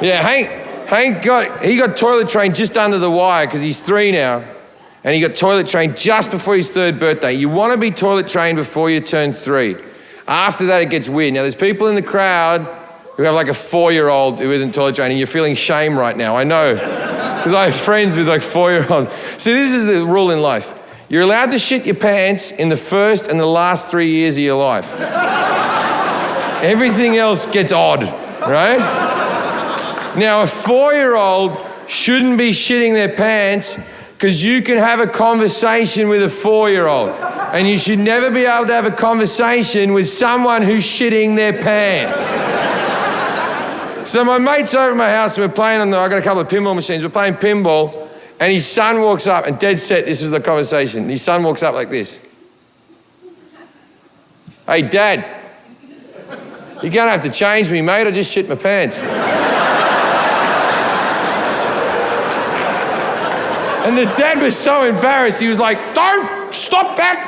Yeah, Hank got toilet trained just under the wire because he's 3 now. And he got toilet trained just before his 3rd birthday. You want to be toilet trained before you turn 3. After that, it gets weird. Now, there's people in the crowd who have like a 4-year-old who isn't toilet trained, and you're feeling shame right now. I know, because I have friends with like 4-year-olds. See, this is the rule in life. You're allowed to shit your pants in the first and the last 3 years of your life. Everything else gets odd, right? Now, a 4-year-old shouldn't be shitting their pants because you can have a conversation with a 4-year-old, and you should never be able to have a conversation with someone who's shitting their pants. So my mate's over at my house, and we're playing I got a couple of pinball machines, we're playing pinball, and his son walks up, and dead set, this was the conversation. His son walks up like this. Hey, Dad, you're gonna have to change me, mate, I just shit my pants. And the dad was so embarrassed, he was like, don't stop that.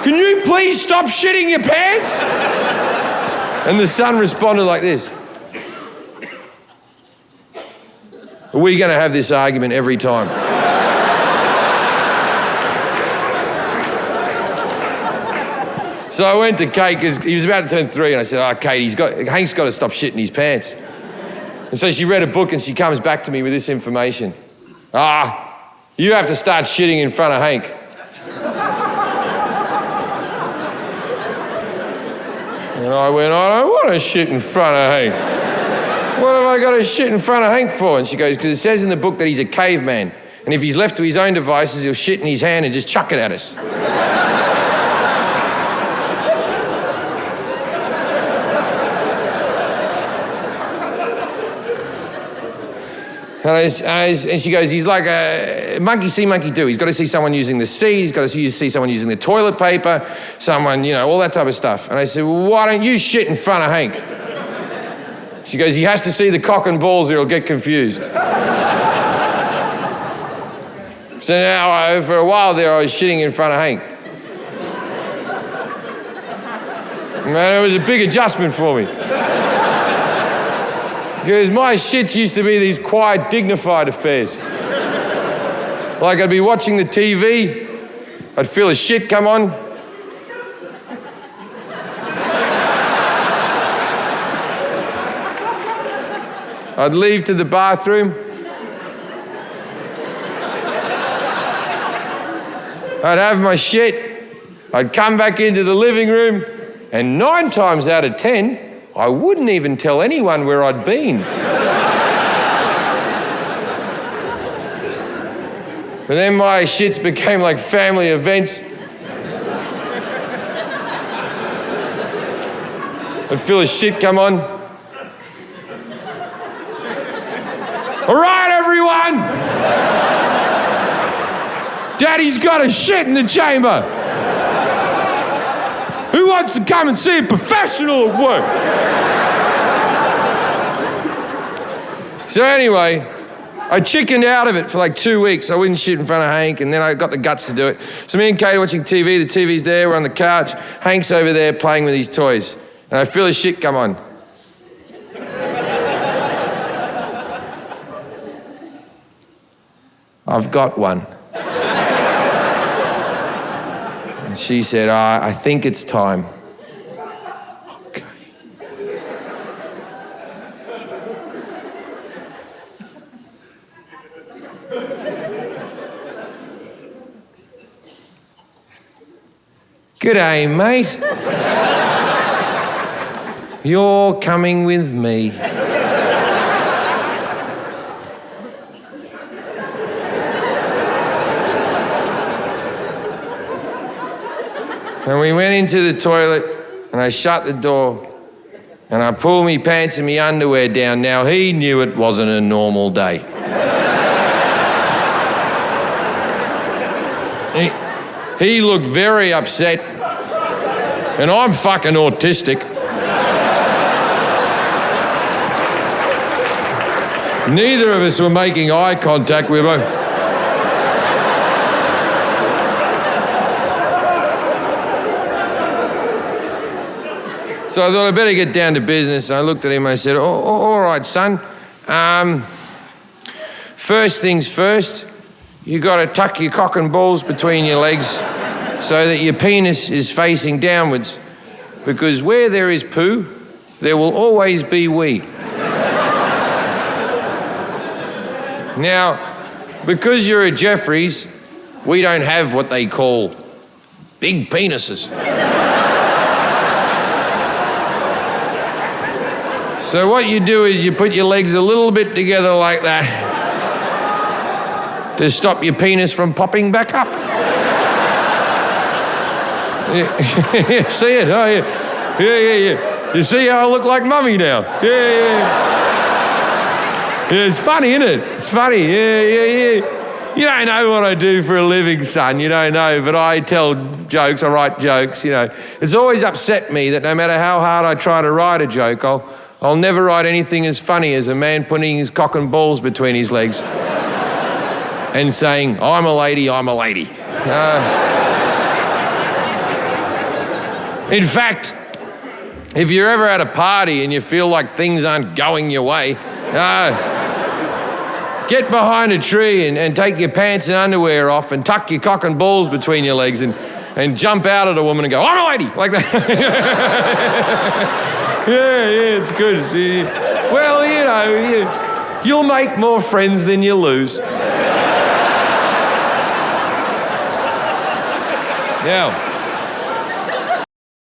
Can you please stop shitting your pants? And the son responded like this. Are we going to have this argument every time? So I went to Kate, because he was about to turn 3, and I said, Kate, Hank's got to stop shitting his pants. And so she read a book, and she comes back to me with this information. You have to start shitting in front of Hank. And I went, I don't want to shit in front of Hank. What have I got to shit in front of Hank for? And she goes, because it says in the book that he's a caveman, and if he's left to his own devices, he'll shit in his hand and just chuck it at us. And she goes, he's like a monkey see, monkey do. He's got to see someone using the seat. He's got to see someone using the toilet paper, someone, all that type of stuff. And I said, well, why don't you shit in front of Hank? She goes, he has to see the cock and balls or he'll get confused. So now, for a while there, I was shitting in front of Hank. Man, it was a big adjustment for me. Because my shits used to be these quiet, dignified affairs. Like I'd be watching the TV, I'd feel a shit come on. I'd leave to the bathroom. I'd have my shit. I'd come back into the living room, and 9 times out of 10, I wouldn't even tell anyone where I'd been. And then my shits became like family events. I'd feel a shit come on. All right, everyone! Daddy's got a shit in the chamber. Who wants to come and see a professional at work? So anyway, I chickened out of it for like 2 weeks. I wouldn't shit in front of Hank, and then I got the guts to do it. So me and Kate are watching TV. The TV's there. We're on the couch. Hank's over there playing with his toys. And I feel his shit come on. I've got one. And she said, I think it's time. Okay. G'day, mate. You're coming with me. And we went into the toilet, and I shut the door, and I pulled me pants and me underwear down. Now, he knew it wasn't a normal day. He looked very upset, and I'm fucking autistic. Neither of us were making eye contact. We were both... So I thought I better get down to business. I looked at him and I said, all right, son. First things first, you got to tuck your cock and balls between your legs so that your penis is facing downwards. Because where there is poo, there will always be wee. Now, because you're at Jefferies, we don't have what they call big penises. So what you do is you put your legs a little bit together like that to stop your penis from popping back up. Yeah. See it? Oh, yeah. Yeah. You see how I look like mummy now? Yeah. Yeah, it's funny, isn't it? It's funny. Yeah. You don't know what I do for a living, son. You don't know, but I tell jokes, I write jokes, you know. It's always upset me that no matter how hard I try to write a joke, I'll never write anything as funny as a man putting his cock and balls between his legs and saying, I'm a lady. In fact, if you're ever at a party and you feel like things aren't going your way, get behind a tree and take your pants and underwear off and tuck your cock and balls between your legs and jump out at a woman and go, I'm a lady, like that. Yeah, it's good. Well, you know, you'll make more friends than you lose. Now,